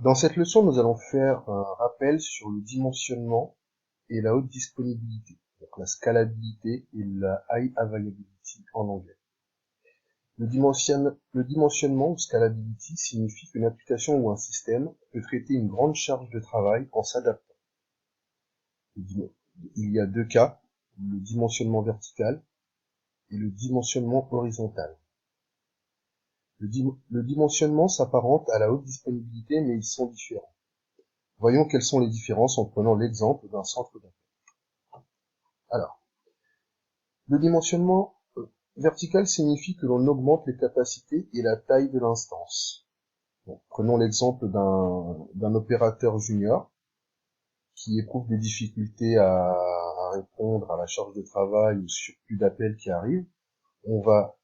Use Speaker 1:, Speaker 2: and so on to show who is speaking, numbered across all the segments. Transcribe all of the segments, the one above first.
Speaker 1: Dans cette leçon, nous allons faire un rappel sur le dimensionnement et la haute disponibilité, donc la scalabilité et la high availability en anglais. Le dimensionnement ou scalability signifie qu'une application ou un système peut traiter une grande charge de travail en s'adaptant. Il y a deux cas, le dimensionnement vertical et le dimensionnement horizontal. Le dimensionnement s'apparente à la haute disponibilité, mais ils sont différents. Voyons quelles sont les différences en prenant l'exemple d'un centre d'appel. Alors, le dimensionnement vertical signifie que l'on augmente les capacités et la taille de l'instance. Bon, prenons l'exemple d'un opérateur junior qui éprouve des difficultés à répondre à la charge de travail ou surplus d'appels qui arrive. On va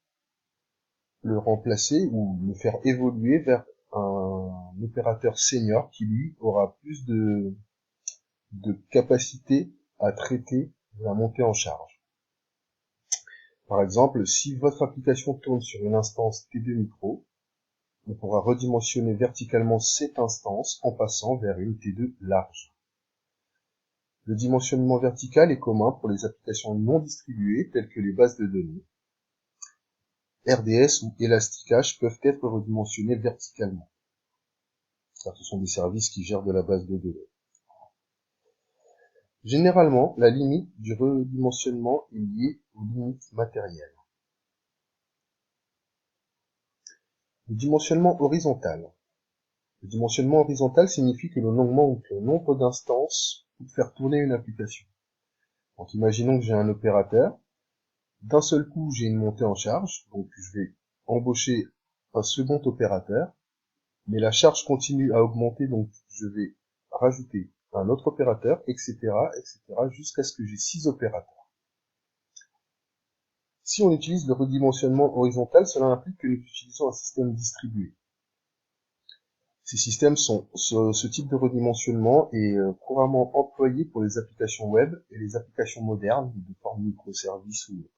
Speaker 1: le remplacer ou le faire évoluer vers un opérateur senior qui lui aura plus de capacité à traiter la montée en charge. Par exemple, si votre application tourne sur une instance T2 Micro, on pourra redimensionner verticalement cette instance en passant vers une T2 large. Le dimensionnement vertical est commun pour les applications non distribuées telles que les bases de données. RDS ou Elasticache peuvent être redimensionnés verticalement, car ce sont des services qui gèrent de la base de données. Généralement, la limite du redimensionnement est liée aux limites matérielles. Le dimensionnement horizontal. Le dimensionnement horizontal signifie que l'on augmente le nombre d'instances pour faire tourner une application. Donc imaginons que j'ai un opérateur. D'un seul coup, j'ai une montée en charge, donc je vais embaucher un second opérateur, mais la charge continue à augmenter, donc je vais rajouter un autre opérateur, etc., jusqu'à ce que j'ai 6 opérateurs. Si on utilise le redimensionnement horizontal, cela implique que nous utilisons un système distribué. Ces systèmes ce type de redimensionnement est couramment employé pour les applications web et les applications modernes de forme microservices ou autres.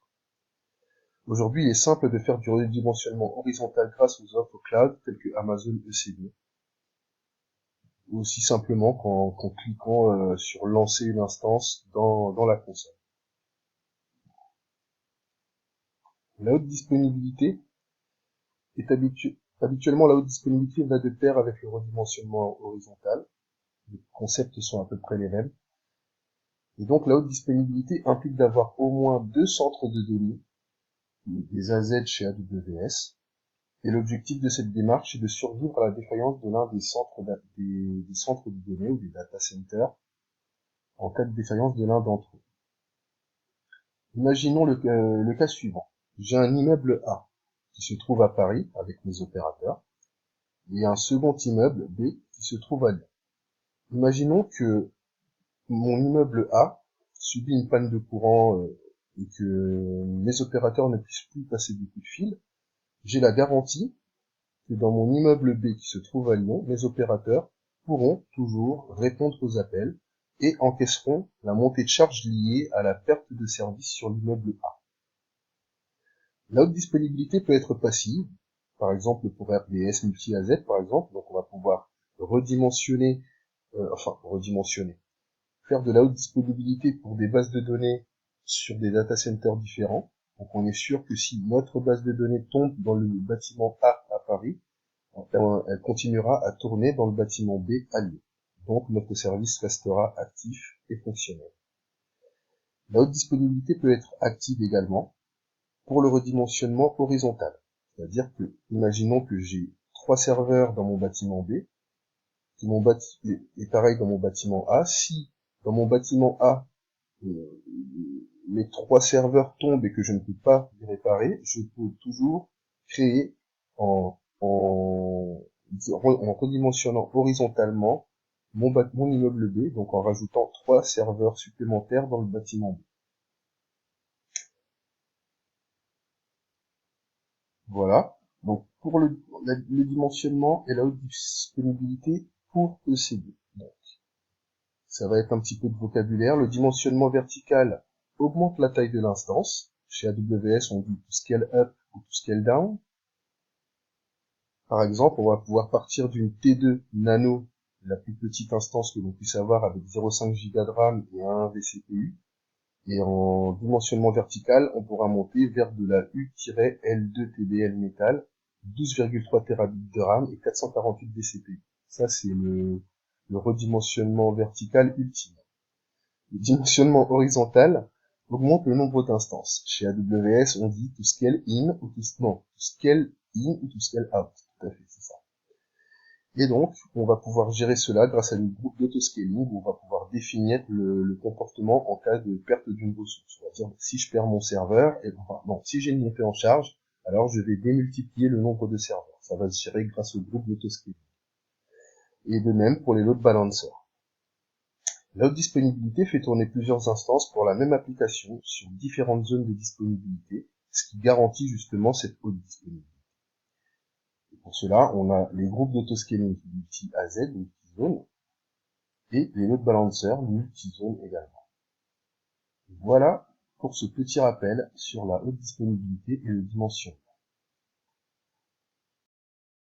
Speaker 1: Aujourd'hui, il est simple de faire du redimensionnement horizontal grâce aux offres cloud telles que Amazon EC2. Ou aussi simplement qu'en cliquant sur lancer une instance dans la console. La haute disponibilité est habituellement la haute disponibilité va de pair avec le redimensionnement horizontal. Les concepts sont à peu près les mêmes. Et donc la haute disponibilité implique d'avoir au moins 2 centres de données, des AZ chez AWS, et l'objectif de cette démarche est de survivre à la défaillance de l'un des centres de données ou des data centers en cas de défaillance de l'un d'entre eux. Imaginons le cas suivant. J'ai un immeuble A qui se trouve à Paris avec mes opérateurs et un second immeuble B qui se trouve à Lyon. Imaginons que mon immeuble A subit une panne de courant et que mes opérateurs ne puissent plus passer des coups de fil. J'ai la garantie que dans mon immeuble B qui se trouve à Lyon, mes opérateurs pourront toujours répondre aux appels et encaisseront la montée de charge liée à la perte de service sur l'immeuble A. La haute disponibilité peut être passive, par exemple pour RDS multi-AZ par exemple, donc on va pouvoir redimensionner, faire de la haute disponibilité pour des bases de données sur des data centers différents. Donc on est sûr que si notre base de données tombe dans le bâtiment A à Paris, elle continuera à tourner dans le bâtiment B à Lyon. Donc notre service restera actif et fonctionnel. La haute disponibilité peut être active également pour le redimensionnement horizontal. C'est-à-dire que, imaginons que j'ai 3 serveurs dans mon bâtiment B, et pareil dans mon bâtiment A. Si dans mon bâtiment A, mes 3 serveurs tombent et que je ne peux pas les réparer, je peux toujours créer en redimensionnant horizontalement mon immeuble B, donc en rajoutant 3 serveurs supplémentaires dans le bâtiment B. Voilà. Donc pour le dimensionnement et la haute disponibilité pour EC2. Donc, ça va être un petit peu de vocabulaire. Le dimensionnement vertical augmente la taille de l'instance. Chez AWS, on dit to scale up ou to scale down. Par exemple, on va pouvoir partir d'une T2 nano, la plus petite instance que l'on puisse avoir avec 0,5 Go de RAM et un vCPU. Et en dimensionnement vertical, on pourra monter vers de la U-L2 TBL métal, 12,3 Tb de RAM et 448 vCPU. Ça, c'est le redimensionnement vertical ultime. Le dimensionnement horizontal augmente le nombre d'instances. Chez AWS, on dit to scale in ou to scale in ou to scale out. Tout à fait, c'est ça. Et donc, on va pouvoir gérer cela grâce à une groupe d'autoscaling où on va pouvoir définir le comportement en cas de perte d'une ressource. On va dire, si je perds mon serveur, et enfin, non, si j'ai une montée en charge, alors je vais démultiplier le nombre de serveurs. Ça va se gérer grâce au groupe d'autoscaling. Et de même pour les load balancers. La haute disponibilité fait tourner plusieurs instances pour la même application sur différentes zones de disponibilité, ce qui garantit justement cette haute disponibilité. Et pour cela, on a les groupes d'autoscaling multi-AZ, multi-zone, et les load balancers multi-zone également. Voilà pour ce petit rappel sur la haute disponibilité et le dimensionnement.